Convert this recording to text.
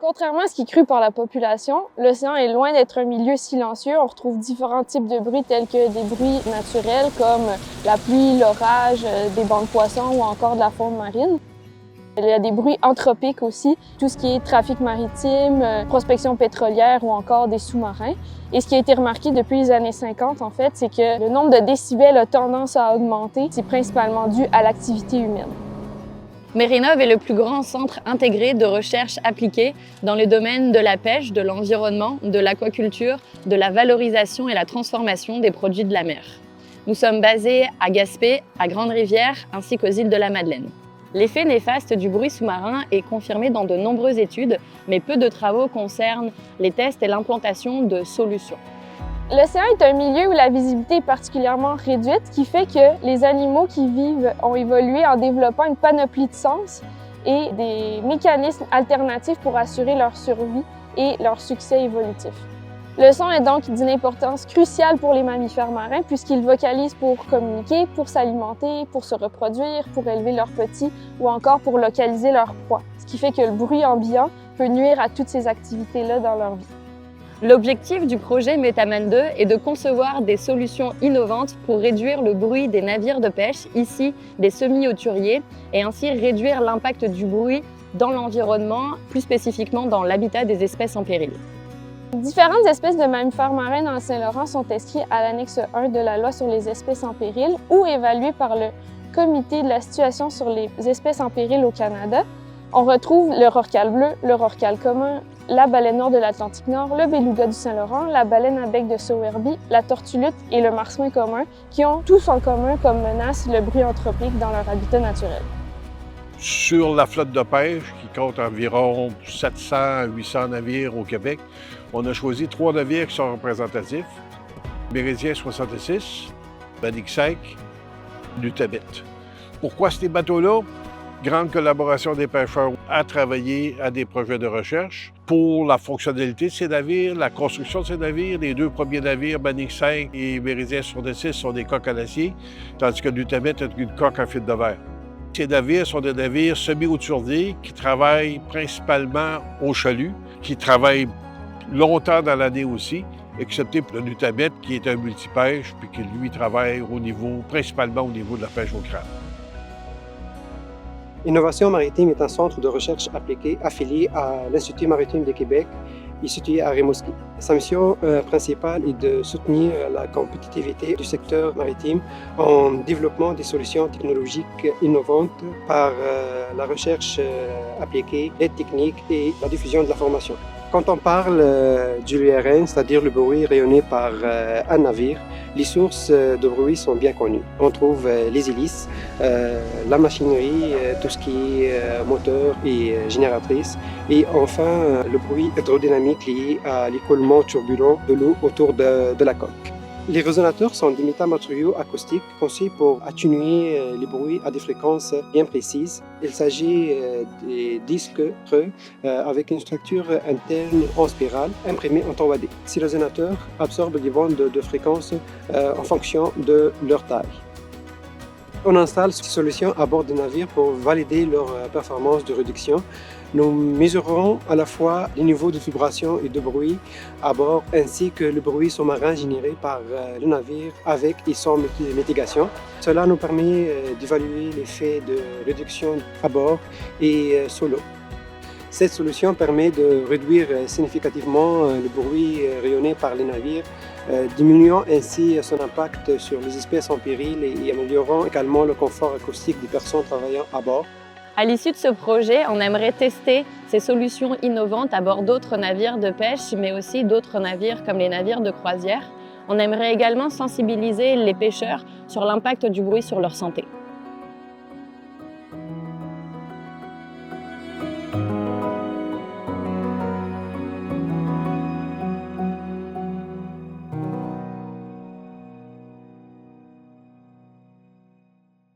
Contrairement à ce qui est cru par la population, l'océan est loin d'être un milieu silencieux. On retrouve différents types de bruits tels que des bruits naturels comme la pluie, l'orage, des bancs de poissons ou encore de la faune marine. Il y a des bruits anthropiques aussi, tout ce qui est trafic maritime, prospection pétrolière ou encore des sous-marins. Et ce qui a été remarqué depuis les années 50, en fait, c'est que le nombre de décibels a tendance à augmenter. C'est principalement dû à l'activité humaine. Mérinov est le plus grand centre intégré de recherche appliquée dans les domaines de la pêche, de l'environnement, de l'aquaculture, de la valorisation et la transformation des produits de la mer. Nous sommes basés à Gaspé, à Grande-Rivière, ainsi qu'aux îles de la Madeleine. L'effet néfaste du bruit sous-marin est confirmé dans de nombreuses études, mais peu de travaux concernent les tests et l'implantation de solutions. L'océan est un milieu où la visibilité est particulièrement réduite, ce qui fait que les animaux qui y vivent ont évolué en développant une panoplie de sens et des mécanismes alternatifs pour assurer leur survie et leur succès évolutif. Le son est donc d'une importance cruciale pour les mammifères marins puisqu'ils vocalisent pour communiquer, pour s'alimenter, pour se reproduire, pour élever leurs petits ou encore pour localiser leur proie. Ce qui fait que le bruit ambiant peut nuire à toutes ces activités-là dans leur vie. L'objectif du projet Méthaman 2 est de concevoir des solutions innovantes pour réduire le bruit des navires de pêche, ici des semi-hauturiers, et ainsi réduire l'impact du bruit dans l'environnement, plus spécifiquement dans l'habitat des espèces en péril. Différentes espèces de mammifères marins dans le Saint-Laurent sont inscrites à l'annexe 1 de la loi sur les espèces en péril ou évaluées par le Comité de la situation sur les espèces en péril au Canada. On retrouve le rorqual bleu, le rorqual commun, la baleine noire de l'Atlantique Nord, le beluga du Saint-Laurent, la baleine à bec de Sowerby, la tortue lutte et le marsouin commun qui ont tous en commun comme menace le bruit anthropique dans leur habitat naturel. Sur la flotte de pêche, qui compte environ 700 à 800 navires au Québec, on a choisi 3 navires qui sont représentatifs. Méridien 66, Manic 5, Nutamet. Pourquoi ces bateaux-là? Grande collaboration des pêcheurs à travailler à des projets de recherche pour la fonctionnalité de ces navires, la construction de ces navires. Les 2 premiers navires, Manic 5 et Méridien 66, sont des coques en acier, tandis que Nutamet est une coque en fibre de verre. Ces navires sont des navires semi-hauturiers qui travaillent principalement au chalut, qui travaillent longtemps dans l'année aussi, excepté pour le Nutamet qui est un multipêche puis qui lui travaille principalement au niveau de la pêche au crabe. Innovation Maritime est un centre de recherche appliquée affilié à l'Institut maritime de Québec et situé à Rimouski. Sa mission principale est de soutenir la compétitivité du secteur maritime en développant des solutions technologiques innovantes par la recherche appliquée, l'aide technique et la diffusion de l'information. Quand on parle du LRN, c'est-à-dire le bruit rayonné par un navire, les sources de bruit sont bien connues. On trouve les hélices, la machinerie, tout ce qui est moteur et génératrice, et enfin le bruit hydrodynamique lié à l'écoulement turbulent de l'eau autour de la coque. Les résonateurs sont des métamatériaux acoustiques conçus pour atténuer les bruits à des fréquences bien précises. Il s'agit des disques creux avec une structure interne en spirale imprimée en 3D. Ces résonateurs absorbent des bandes de fréquences en fonction de leur taille. On installe ces solutions à bord des navires pour valider leur performance de réduction. Nous mesurerons à la fois les niveaux de vibration et de bruit à bord ainsi que le bruit sous-marin généré par le navire avec et sans mitigation. Cela nous permet d'évaluer l'effet de réduction à bord et sous l'eau. Cette solution permet de réduire significativement le bruit rayonné par les navires, diminuant ainsi son impact sur les espèces en péril et améliorant également le confort acoustique des personnes travaillant à bord. À l'issue de ce projet, on aimerait tester ces solutions innovantes à bord d'autres navires de pêche, mais aussi d'autres navires comme les navires de croisière. On aimerait également sensibiliser les pêcheurs sur l'impact du bruit sur leur santé.